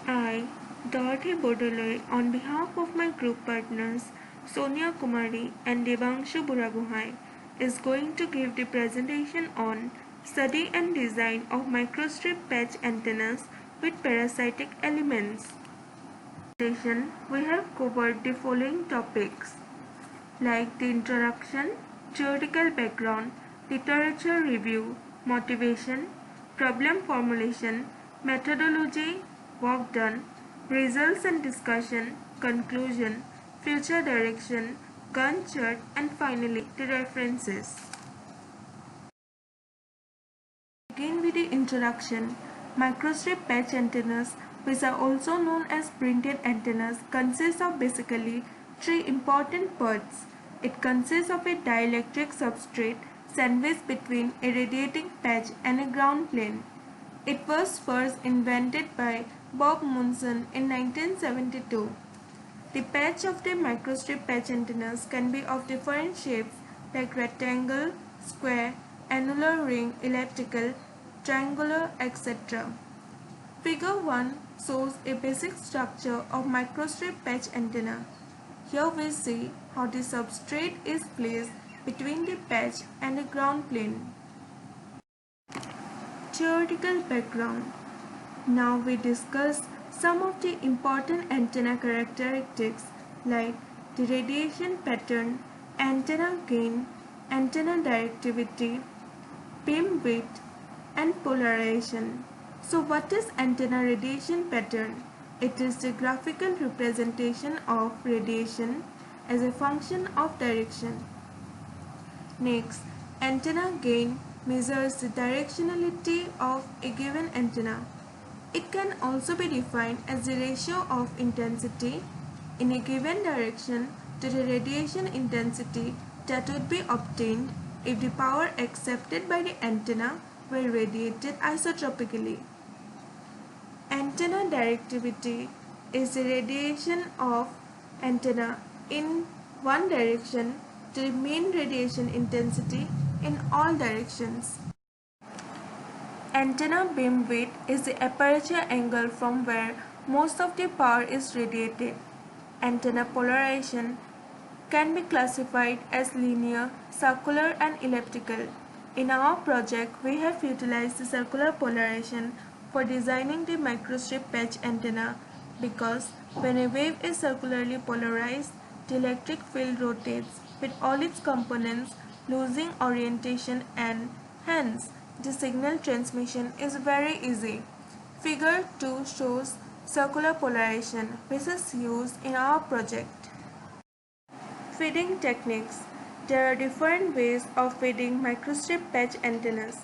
I, Dorothy Baudelaire, on behalf of my group partners Sonia Kumari and Devanshu Buragohai, is going to give the presentation on study and design of microstrip patch antennas with parasitic elements. In addition, we have covered the following topics like the introduction, theoretical background, literature review, motivation, problem formulation, methodology, work done, results and discussion, conclusion, future direction, Gantt chart, and finally the references. Begin with the introduction. Microstrip patch antennas, which are also known as printed antennas, consist of basically three important parts. It consists of a dielectric substrate sandwiched between a radiating patch and a ground plane. It was first invented by Bob Munson in 1972. The patch of the microstrip patch antennas can be of different shapes like rectangle, square, annular ring, elliptical, triangular, etc. Figure 1 shows a basic structure of microstrip patch antenna. Here we see how the substrate is placed between the patch and the ground plane. Theoretical background. Now we discuss some of the important antenna characteristics like the radiation pattern, antenna gain, antenna directivity, beam width, and polarization. So what is antenna radiation pattern? It is the graphical representation of radiation as a function of direction. Next, antenna gain measures the directionality of a given antenna. It can also be defined as the ratio of intensity in a given direction to the radiation intensity that would be obtained if the power accepted by the antenna were radiated isotropically. Antenna directivity is the radiation of antenna in one direction to the mean radiation intensity in all directions. Antenna beam width is the aperture angle from where most of the power is radiated. Antenna polarization can be classified as linear, circular, and elliptical. In our project, we have utilized the circular polarization for designing the microstrip patch antenna because when a wave is circularly polarized, the electric field rotates with all its components losing orientation and hence the signal transmission is very easy. Figure 2 shows circular polarization which is used in our project. Feeding techniques. There are different ways of feeding microstrip patch antennas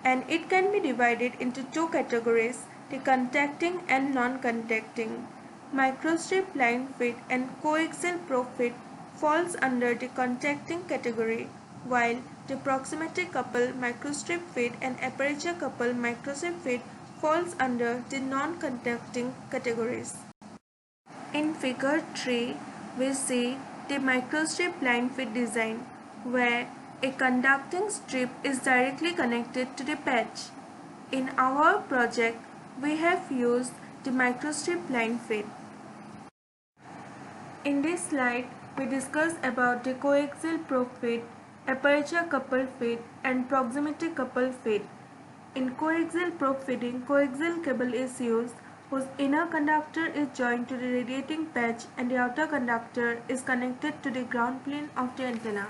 and it can be divided into two categories, the contacting and non-contacting. Microstrip line feed and coaxial probe feed falls under the contacting category, while the proximity couple microstrip feed and aperture couple microstrip feed falls under the non-contacting categories. In figure 3, we see the microstrip line feed design where a conducting strip is directly connected to the patch. In our project, we have used the microstrip line feed. In this slide, we discuss about the coaxial probe feed, aperture couple feed, and proximity couple feed. In coaxial probe feeding, coaxial cable is used whose inner conductor is joined to the radiating patch and the outer conductor is connected to the ground plane of the antenna.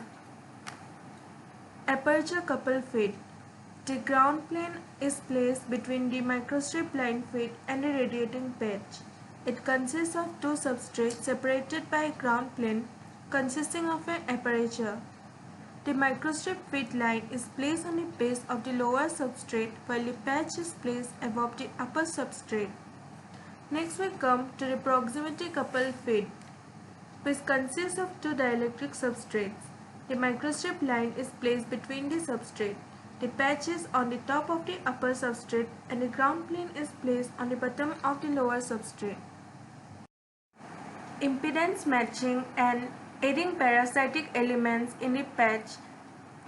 Aperture couple feed. The ground plane is placed between the microstrip line feed and the radiating patch. It consists of two substrates separated by a ground plane consisting of an aperture. The microstrip feed line is placed on the base of the lower substrate while the patch is placed above the upper substrate. Next we come to the proximity couple feed, which consists of two dielectric substrates. The microstrip line is placed between the substrate. The patch is on the top of the upper substrate and the ground plane is placed on the bottom of the lower substrate. Impedance matching and adding parasitic elements in the patch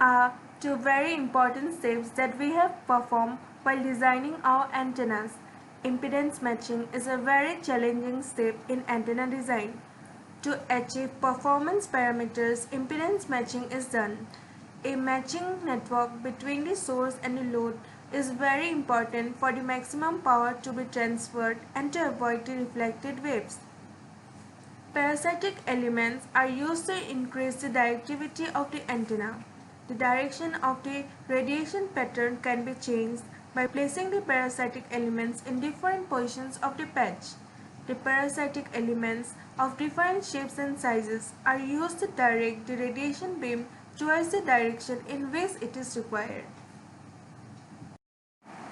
are two very important steps that we have performed while designing our antennas. Impedance matching is a very challenging step in antenna design. To achieve performance parameters, impedance matching is done. A matching network between the source and the load is very important for the maximum power to be transferred and to avoid the reflected waves. Parasitic elements are used to increase the directivity of the antenna. The direction of the radiation pattern can be changed by placing the parasitic elements in different positions of the patch. The parasitic elements of different shapes and sizes are used to direct the radiation beam towards the direction in which it is required.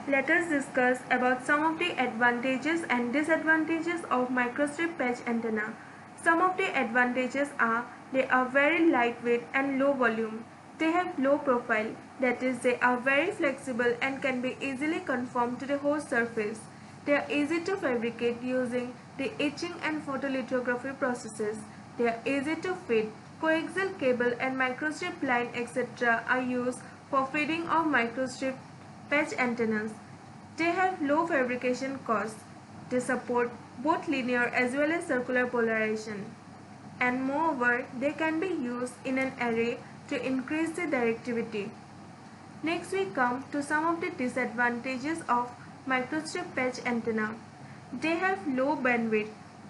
Let us discuss about some of the advantages and disadvantages of microstrip patch antenna. Some of the advantages are they are very lightweight and low volume. They have low profile, that is, they are very flexible and can be easily conformed to the host surface. They are easy to fabricate using the etching and photolithography processes. They are easy to fit. Coaxial cable and microstrip line etc. are used for feeding of microstrip patch antennas. They have low fabrication costs. They support both linear as well as circular polarization. And moreover, they can be used in an array to increase the directivity. Next we come to some of the disadvantages of microstrip patch antenna. They have low bandwidth,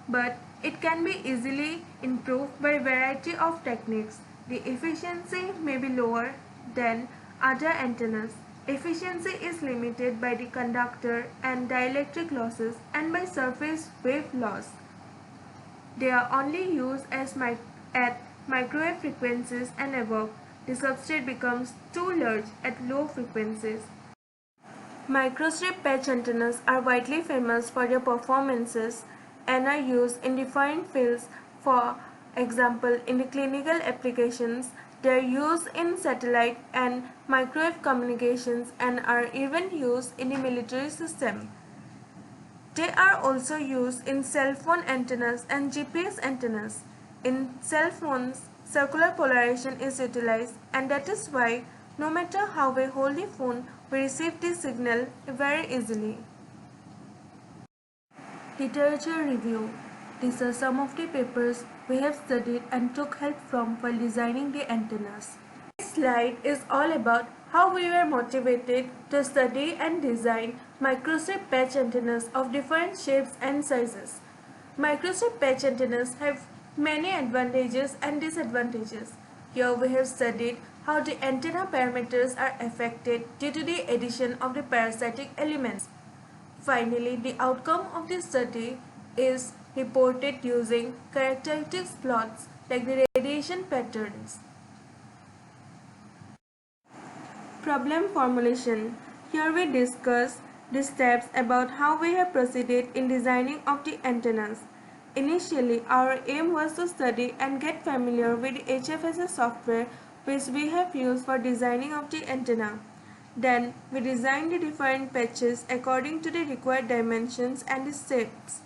but it can be easily improved by variety of techniques. The efficiency may be lower than other antennas. Efficiency is limited by the conductor and dielectric losses and by surface wave loss. They are only used at microwave frequencies and above. The substrate becomes too large at low frequencies. Microstrip patch antennas are widely famous for their performances and are used in different fields. For example, in the clinical applications, they are used in satellite and microwave communications and are even used in the military system. They are also used in cell phone antennas and GPS antennas. In cell phones, circular polarization is utilized, and that is why no matter how we hold the phone, we receive the signal very easily. Literature review. These are some of the papers we have studied and took help from while designing the antennas. This slide is all about how we were motivated to study and design microstrip patch antennas of different shapes and sizes. Microstrip patch antennas have many advantages and disadvantages. Here we have studied how the antenna parameters are affected due to the addition of the parasitic elements. Finally, the outcome of this study is reported using characteristics plots like the radiation patterns. Problem formulation. Here we discuss the steps about how we have proceeded in designing of the antennas. Initially, our aim was to study and get familiar with the HFSS software which we have used for designing of the antenna. Then, we designed the different patches according to the required dimensions and the steps.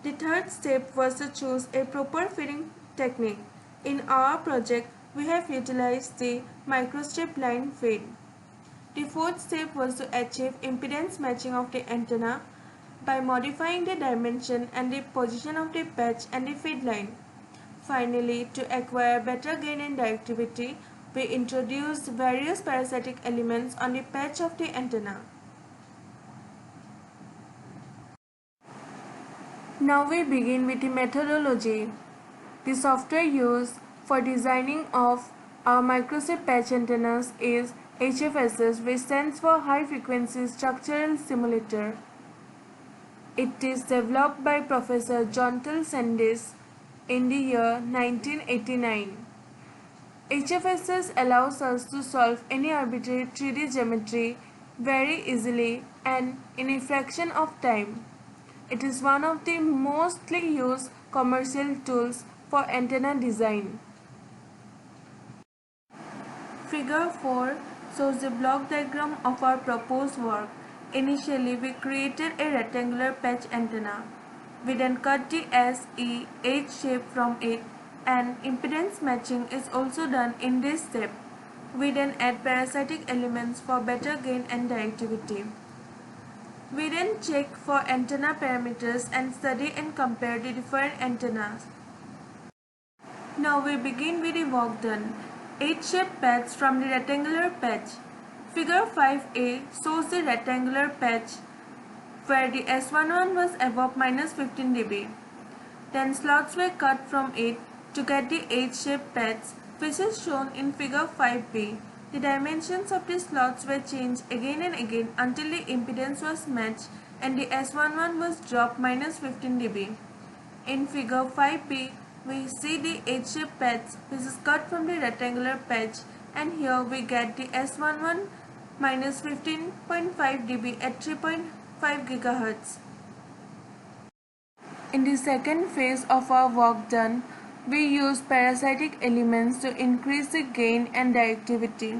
The third step was to choose a proper fitting technique. In our project, we have utilized the microstrip line feed. The fourth step was to achieve impedance matching of the antenna by modifying the dimension and the position of the patch and the feed line. Finally, to acquire better gain and directivity, we introduced various parasitic elements on the patch of the antenna. Now we begin with the methodology. The software used for designing of our microstrip patch antennas is HFSS, which stands for High Frequency Structural Simulator. It is developed by Professor Jontel Sandys in the year 1989. HFSS allows us to solve any arbitrary 3D geometry very easily and in a fraction of time. It is one of the mostly used commercial tools for antenna design. Figure 4 shows the block diagram of our proposed work. Initially, we created a rectangular patch antenna. We then cut the SE H shape from it, and impedance matching is also done in this step. We then add parasitic elements for better gain and directivity. We then check for antenna parameters and study and compare the different antennas. Now we begin with the work done. H-shaped patch from the rectangular patch. Figure 5a shows the rectangular patch where the S11 was above -15 dB. Then slots were cut from it to get the H-shaped patch, which is shown in figure 5b. The dimensions of the slots were changed again and again until the impedance was matched and the S11 was dropped -15 dB. In figure 5b, we see the H-shaped patch which is cut from the rectangular patch, and here we get the S11 -15.5 dB at 3.5 GHz. In the second phase of our work done, we use parasitic elements to increase the gain and directivity.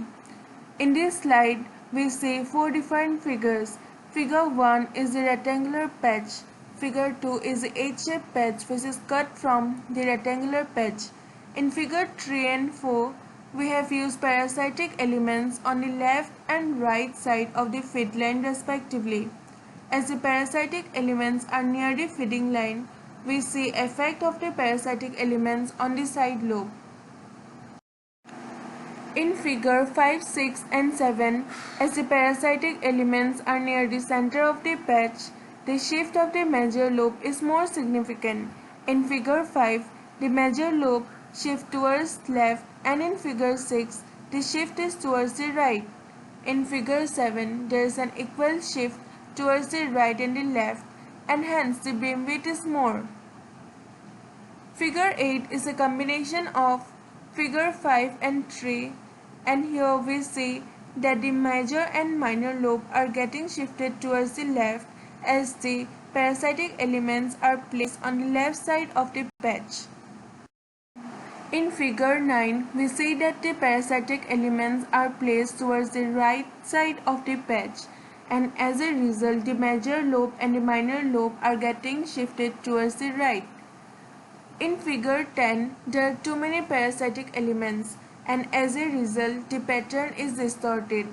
In this slide, we see 4 different figures. Figure 1 is the rectangular patch. Figure 2 is the H-shaped patch which is cut from the rectangular patch. In figure 3 and 4, we have used parasitic elements on the left and right side of the feed line respectively. As the parasitic elements are near the feeding line, we see effect of the parasitic elements on the side lobe. In figure 5, 6 and 7, as the parasitic elements are near the center of the patch, the shift of the major lobe is more significant. In figure 5, the major lobe shifts towards left, and in figure 6, the shift is towards the right. In figure 7, there is an equal shift towards the right and the left, and hence the beamwidth is more. Figure 8 is a combination of figure 5 and 3, and here we see that the major and minor lobe are getting shifted towards the left as the parasitic elements are placed on the left side of the patch. In figure 9, we see that the parasitic elements are placed towards the right side of the patch, and as a result the major lobe and the minor lobe are getting shifted towards the right. In figure 10, there are too many parasitic elements, and as a result the pattern is distorted.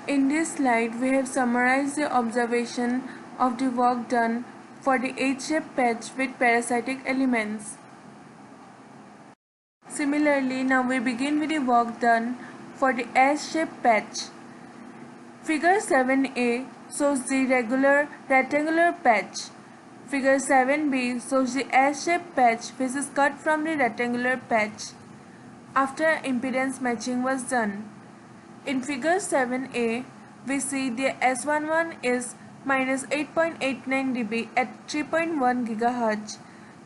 In this slide, we have summarized the observation of the work done for the H-shaped patch with parasitic elements. Similarly, now we begin with the work done for the S-shaped patch. Figure 7a shows the regular rectangular patch. Figure 7b shows the S-shaped patch which is cut from the rectangular patch after impedance matching was done. In figure 7a, we see the S11 is -8.89 dB at 3.1 GHz,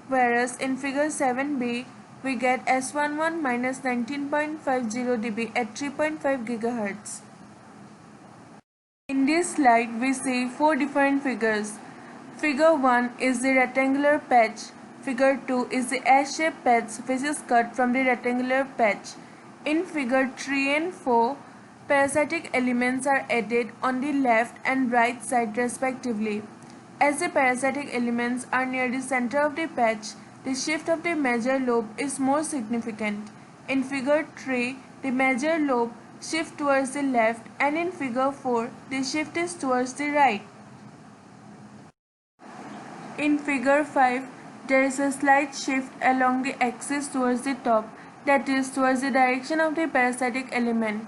whereas in figure 7b, we get S11 -19.50 dB at 3.5 GHz. In this slide, we see 4 different figures. Figure 1 is the rectangular patch. Figure 2 is the S-shaped patch which is cut from the rectangular patch. In figure 3 and 4, parasitic elements are added on the left and right side respectively. As the parasitic elements are near the center of the patch, the shift of the major lobe is more significant. In figure 3, the major lobe shifts towards the left, and in figure 4, the shift is towards the right. In figure 5, there is a slight shift along the axis towards the top, that is towards the direction of the parasitic element.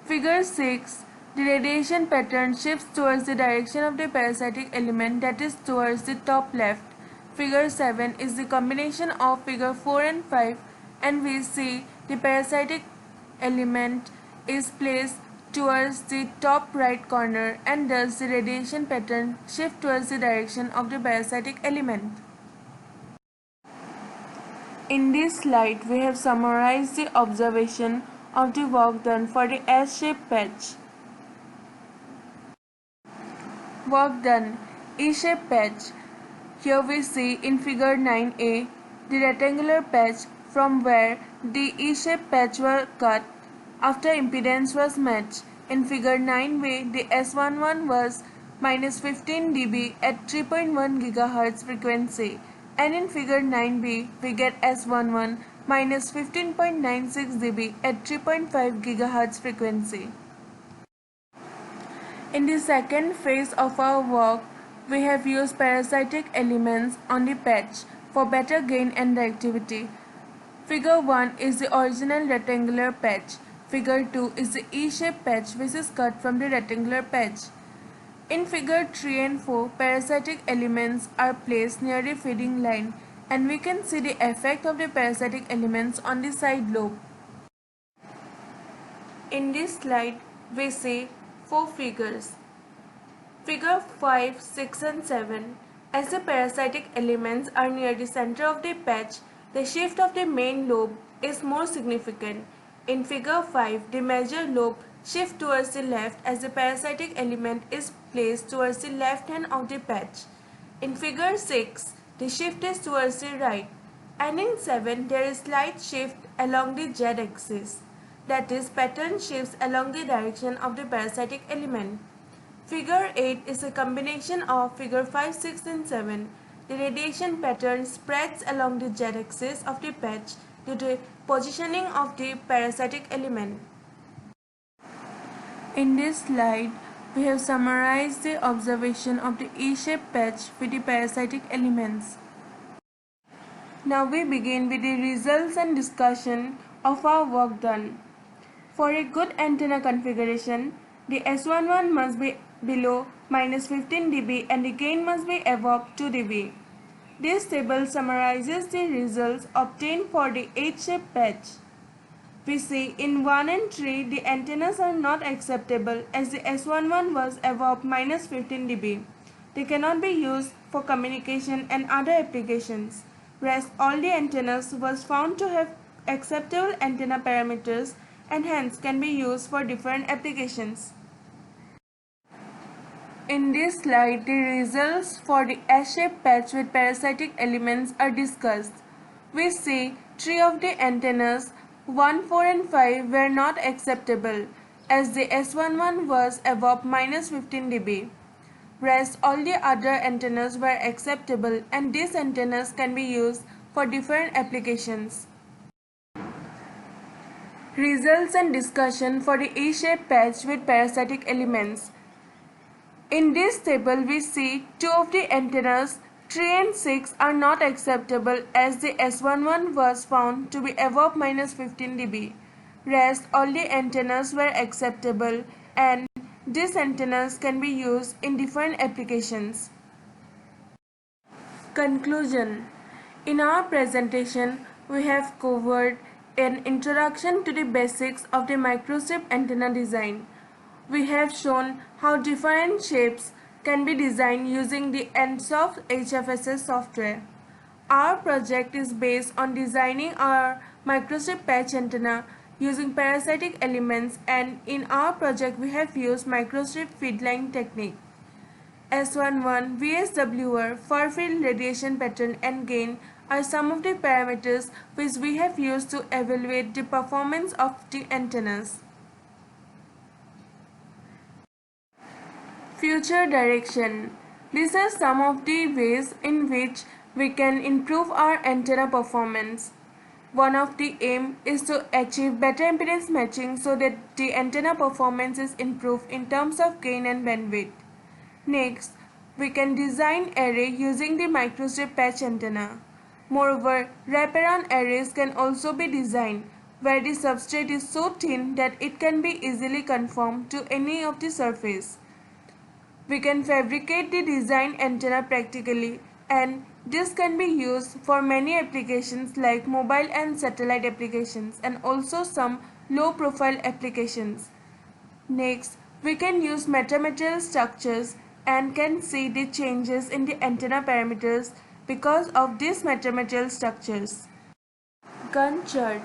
Figure 6, the radiation pattern shifts towards the direction of the parasitic element, that is towards the top left. Figure 7 is the combination of figure 4 and 5, and we see the parasitic element is placed towards the top right corner, and thus the radiation pattern shifts towards the direction of the parasitic element. In this slide, we have summarized the observation of the work done for the S-shaped patch. Work done, E-shaped patch. Here we see in figure 9a the rectangular patch from where the E-shaped patch were cut after impedance was matched. In figure 9b, the S11 was -15 dB at 3.1 GHz frequency, and in figure 9b, we get S11 -15.96 dB at 3.5 GHz frequency. In the second phase of our work, we have used parasitic elements on the patch for better gain and directivity. Figure 1 is the original rectangular patch. Figure 2 is the E-shaped patch which is cut from the rectangular patch. In figure 3 and 4, parasitic elements are placed near the feeding line and we can see the effect of the parasitic elements on the side lobe. In this slide, we see 4 figures. Figure 5, 6 and 7. As the parasitic elements are near the center of the patch, the shift of the main lobe is more significant. In figure 5, the major lobe shifts towards the left as the parasitic element is placed towards the left hand of the patch. In figure 6, the shift is towards the right. And in 7, there is slight shift along the z-axis. That is, pattern shifts along the direction of the parasitic element. Figure 8 is a combination of figure 5, 6 and 7. The radiation pattern spreads along the z-axis of the patch due to positioning of the parasitic element. In this slide, we have summarized the observation of the E-shaped patch with the parasitic elements. Now we begin with the results and discussion of our work done. For a good antenna configuration, the S11 must be below -15 dB and the gain must be above 2 dB. This table summarizes the results obtained for the H-shaped patch. We see in 1 and 3 the antennas are not acceptable as the S11 was above -15 dB. They cannot be used for communication and other applications, whereas all the antennas was found to have acceptable antenna parameters and hence can be used for different applications. In this slide, the results for the S-shaped patch with parasitic elements are discussed. We see 3 of the antennas, 1, 4 and 5 were not acceptable as the S11 was above -15 dB. Whereas all the other antennas were acceptable and these antennas can be used for different applications. Results and discussion for the E-shaped patch with parasitic elements. In this table, we see 2 of the antennas, 3 and 6 are not acceptable as the S11 was found to be above -15 dB. Rest all the antennas were acceptable and these antennas can be used in different applications. Conclusion. In our presentation, we have covered an introduction to the basics of the microstrip antenna design. We have shown how different shapes can be designed using the Ansoff HFSS software. Our project is based on designing our microstrip patch antenna using parasitic elements, and in our project we have used microstrip feedline technique. S11, VSWR, far field radiation pattern and gain are some of the parameters which we have used to evaluate the performance of the antennas. Future direction. These are some of the ways in which we can improve our antenna performance. One of the aim is to achieve better impedance matching so that the antenna performance is improved in terms of gain and bandwidth. Next, we can design array using the microstrip patch antenna. Moreover, wraparound arrays can also be designed where the substrate is so thin that it can be easily conformed to any of the surface. We can fabricate the design antenna practically, and this can be used for many applications like mobile and satellite applications and also some low profile applications. Next, we can use metamaterial structures and can see the changes in the antenna parameters because of these metamaterial structures. Gantt chart.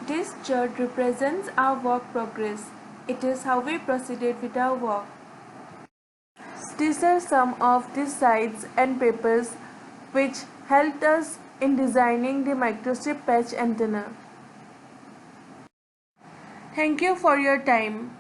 This chart represents our work progress. It is how we proceeded with our work. These are some of the sites and papers which helped us in designing the microstrip patch antenna. Thank you for your time.